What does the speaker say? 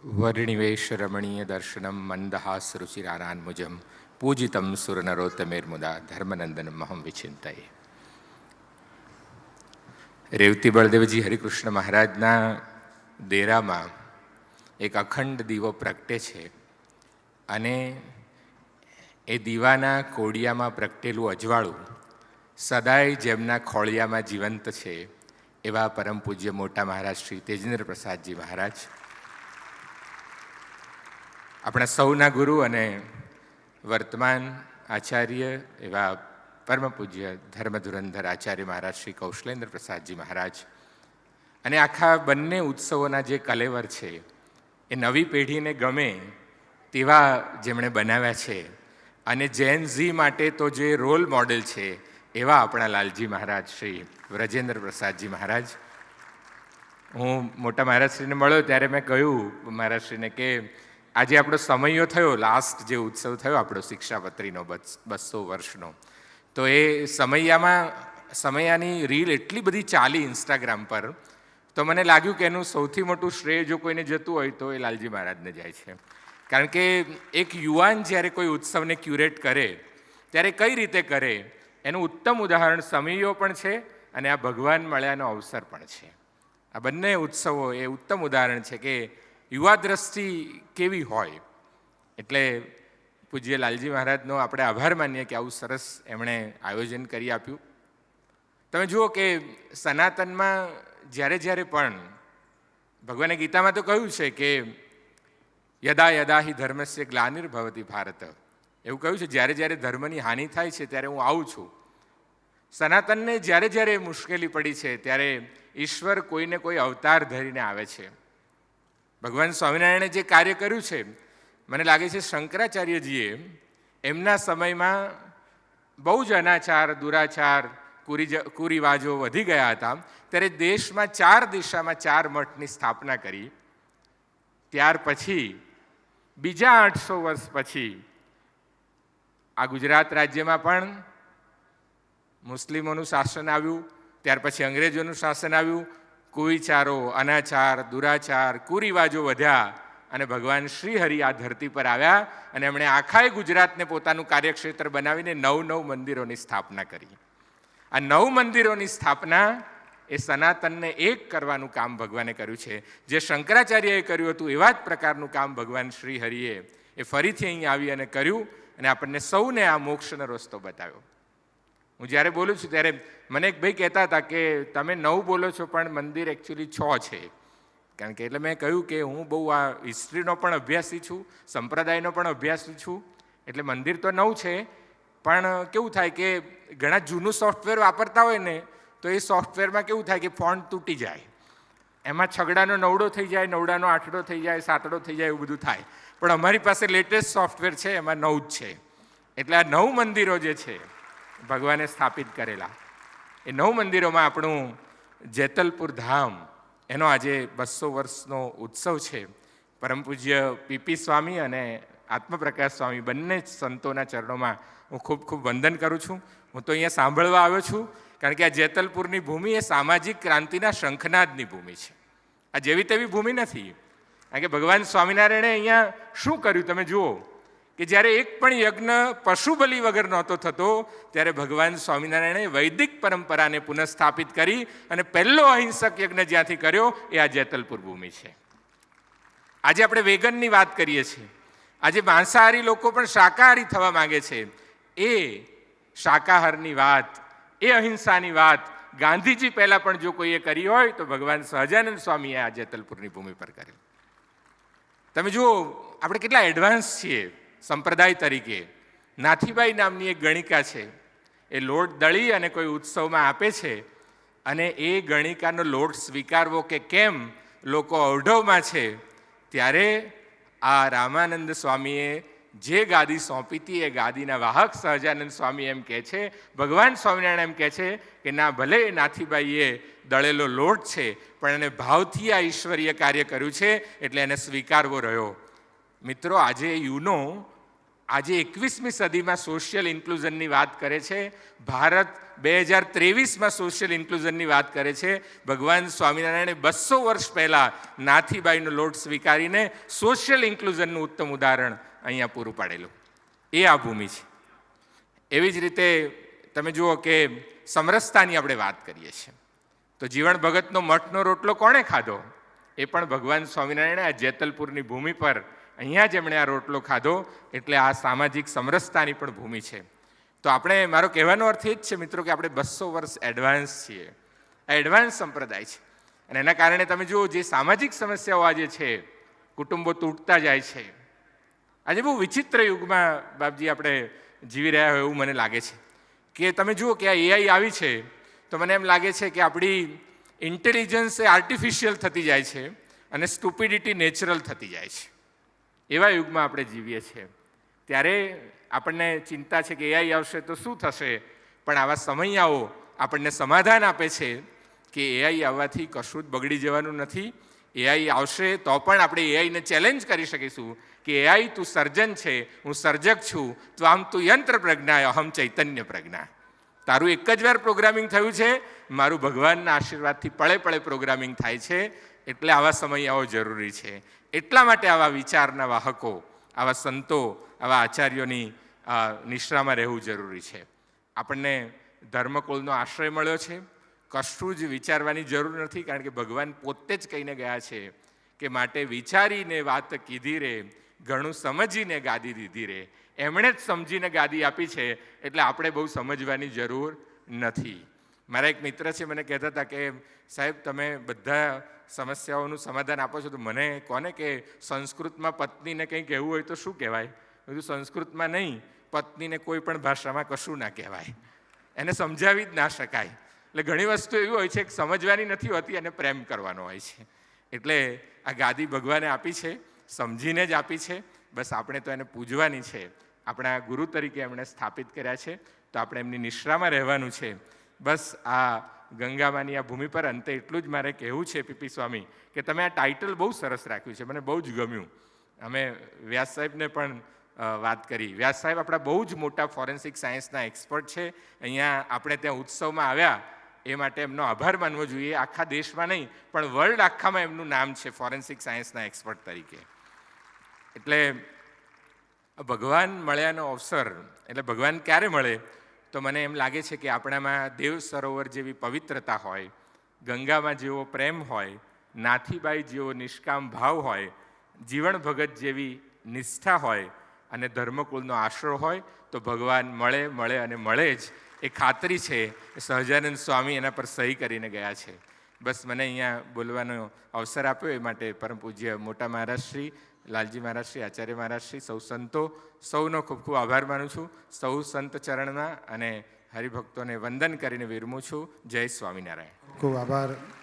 વર્ણિવેશ દર્શનમ મંદહાસ રુચિરાનાન્મુજમ પૂજિતમ સુરનરોત્તમેર્મુદા ધર્મનંદનમ મહમ વિચિંતયે. રેવતી બળદેવજી હરિકૃષ્ણ મહારાજના ડેરામાં એક અખંડ દીવો પ્રગટે છે અને એ દીવાના કોડિયામાં પ્રગટેલું અજવાળું સદાય જેમના ખોળિયામાં જીવંત છે એવા પરમ પૂજ્ય મોટા મહારાજ શ્રી તેજેન્દ્ર પ્રસાદજી મહારાજ, આપણા સૌના ગુરુ અને વર્તમાન આચાર્ય એવા પરમ પૂજ્ય ધર્મધુરંધર આચાર્ય મહારાજ શ્રી કૌશલેન્દ્ર પ્રસાદજી મહારાજ, અને આખા બંને ઉત્સવોના જે કલેવર છે એ નવી પેઢીને ગમે તેવા જેમણે બનાવ્યા છે અને જેન ઝી માટે તો જે રોલ મોડેલ છે એવા આપણા લાલજી મહારાજ શ્રી વ્રજેન્દ્ર પ્રસાદજી મહારાજ. હું મોટા મહારાજશ્રીને મળ્યો ત્યારે મેં કહ્યું મહારાજશ્રીને કે આજે આપણો સમયો થયો, લાસ્ટ જે ઉત્સવ થયો આપણો શિક્ષાપત્રીનો 200 વર્ષનો, તો એ સમયાની રીલ એટલી બધી ચાલી ઇન્સ્ટાગ્રામ પર, તો મને લાગ્યું કે એનું સૌથી મોટું શ્રેય જો કોઈને જતું હોય તો એ લાલજી મહારાજને જાય છે. કારણ કે એક યુવાન જ્યારે કોઈ ઉત્સવને ક્યુરેટ કરે ત્યારે કઈ રીતે કરે એનું ઉત્તમ ઉદાહરણ સમયો પણ છે અને આ ભગવાન મળ્યાનો અવસર પણ છે. આ બંને ઉત્સવો એ ઉત્તમ ઉદાહરણ છે કે યુવા દ્રષ્ટિ કેવી હોય. એટલે પૂજ્ય લાલજી મહારાજનો આપણે આભાર માનીએ કે આવું સરસ એમણે આયોજન કરી આપ્યું. તમે જુઓ કે સનાતનમાં જ્યારે જ્યારે પણ ભગવાને ગીતામાં તો કહ્યું છે કે યદા યદા હિ ધર્મસ્ય ગ્લાનિર્ભવતિ ભારત, એવું કહ્યું છે જ્યારે જ્યારે ધર્મની હાનિ થાય છે ત્યારે હું આવું છું. સનાતનને જ્યારે જ્યારે મુશ્કેલી પડી છે ત્યારે ઈશ્વર કોઈને કોઈ અવતાર ધરીને આવે છે. ભગવાન સ્વામિનારાયણે જે કાર્ય કર્યું છે, મને લાગે છે શંકરાચાર્યજીએ એમના સમયમાં બહુ જ અનાચાર, દુરાચાર, કુરિવાજો વધી ગયા હતા, ત્યારે દેશમાં 4 દિશામાં 4 મઠની સ્થાપના કરી. ત્યાર પછી બીજા 800 વર્ષ પછી આ ગુજરાત રાજ્યમાં પણ મુસ્લિમોનું શાસન આવ્યું, ત્યાર પછી અંગ્રેજોનું શાસન આવ્યું. કુવિચારો, અનાચાર, દુરાચાર, કુરિવાજો વધ્યા અને ભગવાન શ્રીહરિ આ ધરતી પર આવ્યા અને એમણે આખાય ગુજરાતને પોતાનું કાર્યક્ષેત્ર બનાવીને 9 મંદિરોની સ્થાપના કરી. આ 9 મંદિરોની સ્થાપના એ સનાતનને એક કરવાનું કામ ભગવાને કર્યું છે. જે શંકરાચાર્યએ કર્યું હતું એવા જ પ્રકારનું કામ ભગવાન શ્રીહરિએ એ ફરીથી અહીં આવી અને કર્યું અને આપણને સૌને આ મોક્ષનો રસ્તો બતાવ્યો. હું જ્યારે બોલું છું ત્યારે મને એક ભાઈ કહેતા હતા કે તમે 9 બોલો છો પણ મંદિર એકચ્યુઅલી 6 છે. કારણ કે એટલે મેં કહ્યું કે હું બહુ આ હિસ્ટ્રીનો પણ અભ્યાસી છું, સંપ્રદાયનો પણ અભ્યાસી છું, એટલે મંદિર તો 9 છે, પણ કેવું થાય કે ઘણા જૂનું સોફ્ટવેર વાપરતા હોય ને તો એ સોફ્ટવેરમાં કેવું થાય કે ફોન્ટ તૂટી જાય, એમાં છગડાનો 9ડો થઈ જાય, 9ડાનો 8ડો થઈ જાય, 7ડો થઈ જાય, એવું બધું થાય. પણ અમારી પાસે લેટેસ્ટ સોફ્ટવેર છે, એમાં 9 જ છે. એટલે આ 9 મંદિરો જે છે ભગવાને સ્થાપિત કરેલા, એ 9 મંદિરોમાં આપણું જેતલપુર ધામ, એનો આજે 200 વર્ષનો ઉત્સવ છે. પરમ પૂજ્ય પીપી સ્વામી અને આત્મપ્રકાશ સ્વામી બંને જ સંતોના ચરણોમાં હું ખૂબ ખૂબ વંદન કરું છું. હું તો અહીંયા સાંભળવા આવ્યો છું કારણ કે આ જેતલપુરની ભૂમિ એ સામાજિક ક્રાંતિના શંખનાદની ભૂમિ છે. આ જેવી તેવી ભૂમિ નથી. કારણ કે ભગવાન સ્વામિનારાયણે અહીંયા શું કર્યું તમે જુઓ કે જ્યારે એક પણ યજ્ઞ પશુ બલિ વગર નહોતો થતો ત્યારે ભગવાન સ્વામિનારાયણે વૈદિક પરંપરાને પુનઃસ્થાપિત કરી અને પહેલો અહિંસક યજ્ઞ જ્યાંથી કર્યો એ આ જેતલપુર ભૂમિ છે. આજે આપણે વેગનની વાત કરીએ છીએ, આજે માંસાહારી લોકો પણ શાકાહારી થવા માંગે છે. એ શાકાહારની વાત, એ અહિંસાની વાત ગાંધીજી પહેલા પણ જો કોઈએ કરી હોય તો ભગવાન સહજાનંદ સ્વામીએ આ જેતલપુરની ભૂમિ પર કરી. તમે જુઓ આપણે કેટલા એડવાન્સ છીએ સંપ્રદાય તરીકે. નાથીબાઈ નામની એક ગણિકા છે, એ લોટ દળી અને કોઈ ઉત્સવમાં આપે છે અને એ ગણિકાનો લોટ સ્વીકારવો કે કેમ લોકો અવઢવમાં છે, ત્યારે આ રામાનંદ સ્વામીએ જે ગાદી સોંપી હતી એ ગાદીના વાહક સહજાનંદ સ્વામી એમ કહે છે, ભગવાન સ્વામિનારાયણ એમ કહે છે કે ના, ભલે નાથીબાઈએ દળેલો લોટ છે પણ એને ભાવથી આ ઈશ્વરીય કાર્ય કર્યું છે એટલે એને સ્વીકારવો રહ્યો. મિત્રો, આજે યુનો આજે 21મી સદીમાં સોશિયલ ઇન્ક્લુઝનની વાત કરે છે. ભારત 2023માં સોશિયલ ઇન્ક્લુઝનની વાત કરે છે. ભગવાન સ્વામિનારાયણે 200 વર્ષ પહેલાં નાથીબાઈનો લોટ સ્વીકારીને સોશિયલ ઇન્ક્લુઝનનું ઉત્તમ ઉદાહરણ અહીંયા પૂરું પાડેલું. એ આ ભૂમિ છે. એવી જ રીતે તમે જુઓ કે સમરસતાની આપણે વાત કરીએ છીએ તો જીવણ ભગતનો મઠનો રોટલો કોણે ખાધો? એ પણ ભગવાન સ્વામિનારાયણે આ જેતલપુરની ભૂમિ પર અહીંયા જ એમણે આ રોટલો ખાધો. એટલે આ સામાજિક સમરસતાની પણ ભૂમિ છે. તો આપણે, મારો કહેવાનો અર્થ એ જ છે મિત્રો કે આપણે 200 વર્ષ એડવાન્સ છીએ. આ એડવાન્સ સંપ્રદાય છે અને એના કારણે તમે જુઓ જે સામાજિક સમસ્યાઓ આજે છે, કુટુંબો તૂટતા જાય છે. આજે બહુ વિચિત્ર યુગમાં બાપજી આપણે જીવી રહ્યા હોય એવું મને લાગે છે કે તમે જુઓ કે આ એઆઈ આવી છે તો મને એમ લાગે છે કે આપણી ઇન્ટેલિજન્સ એ આર્ટિફિશિયલ થતી જાય છે અને સ્ટુપિડિટી નેચરલ થતી જાય છે. એવા યુગમાં આપણે જીવીએ છીએ. ત્યારે આપણને ચિંતા છે કે એઆઈ આવશે તો શું થશે, પણ આવા સમયાઓ આપણને સમાધાન આપે છે કે એઆઈ આવવાથી કશું જ બગડી જવાનું નથી. એઆઈ આવશે તો પણ આપણે એઆઈને ચેલેન્જ કરી શકીશું કે એઆઈ તું સર્જન છે, હું સર્જક છું, તો આમ તું યંત્ર પ્રજ્ઞા, અહમ ચૈતન્ય પ્રજ્ઞા. તારું એક જ વાર પ્રોગ્રામિંગ થયું છે, મારું ભગવાનના આશીર્વાદથી પળે પળે પ્રોગ્રામિંગ થાય છે. એટલે આવા સમયાઓ જરૂરી છે. એટલા માટે આવા વિચારના વાહકો, આવા સંતો, આવા આચાર્યોની નિશ્રામાં રહેવું જરૂરી છે. આપણને ધર્મકુળનો આશ્રય મળ્યો છે. કશું જ વિચારવાની જરૂર નથી, કારણ કે ભગવાન પોતે જ કહીને ગયા છે કે માટે વિચારીને વાત કીધી રે, ઘણું સમજીને ગાદી દીધી રે. એમણે જ સમજીને ગાદી આપી છે, એટલે આપણે બહુ સમજવાની જરૂર નથી. મારા એક મિત્ર છે, મને કહેતા હતા કે સાહેબ તમે બધા સમસ્યાઓનું સમાધાન આપો છો, તો મને કોને કે સંસ્કૃતમાં પત્નીને કંઈ કહેવું હોય તો શું કહેવાય? બધું સંસ્કૃતમાં નહીં, પત્નીને કોઈ પણ ભાષામાં કશું ના કહેવાય, એને સમજાવી જ ના શકાય. એટલે ઘણી વસ્તુ એવી હોય છે કે સમજવાની નથી હોતી અને પ્રેમ કરવાનો હોય છે. એટલે આ ગાદી ભગવાને આપી છે, સમજીને જ આપી છે. બસ આપણે તો એને પૂજવાની છે. આપણા ગુરુ તરીકે એમણે સ્થાપિત કર્યા છે, તો આપણે એમની નિશ્રામાં રહેવાનું છે. બસ આ ગંગામાની આ ભૂમિ પર અંતે એટલું જ મારે કહેવું છે પીપી સ્વામી કે તમે આ ટાઇટલ બહુ સરસ રાખ્યું છે, મને બહુ જ ગમ્યું. અમે વ્યાસ સાહેબને પણ વાત કરી. વ્યાસ સાહેબ આપણા બહુ જ મોટા ફોરેન્સિક સાયન્સના એક્સપર્ટ છે. અહીંયા આપણે ત્યાં ઉત્સવમાં આવ્યા એ માટે એમનો આભાર માનવો જોઈએ. આખા દેશમાં નહીં પણ વર્લ્ડ આખામાં એમનું નામ છે ફોરેન્સિક સાયન્સના એક્સપર્ટ તરીકે. એટલે ભગવાન મળ્યાનો અવસર, એટલે ભગવાન ક્યારે મળે તો મને એમ લાગે છે કે આપણામાં દેવ સરોવર જેવી પવિત્રતા હોય, ગંગામાં જેવો પ્રેમ હોય, નાથીબાઈ જેવો નિષ્કામ ભાવ હોય, જીવણ ભગત જેવી નિષ્ઠા હોય અને ધર્મકુળનો આશરો હોય તો ભગવાન મળે મળે અને મળે જ. એ ખાતરી છે. સહજાનંદ સ્વામી એના પર સહી કરીને ગયા છે. બસ મને અહીંયા બોલવાનો અવસર આપ્યો એ માટે પરમ પૂજ્ય મોટા મહારાજશ્રી, લાલજી મહારાજશ્રી, આચાર્ય મહારાજશ્રી, સૌ સંતો, સૌનો ખૂબ ખૂબ આભાર માનું છું. સૌ સંત ચરણમાં અને હરિભક્તોને વંદન કરીને વિરમું છું. જય સ્વામિનારાયણ. ખૂબ આભાર.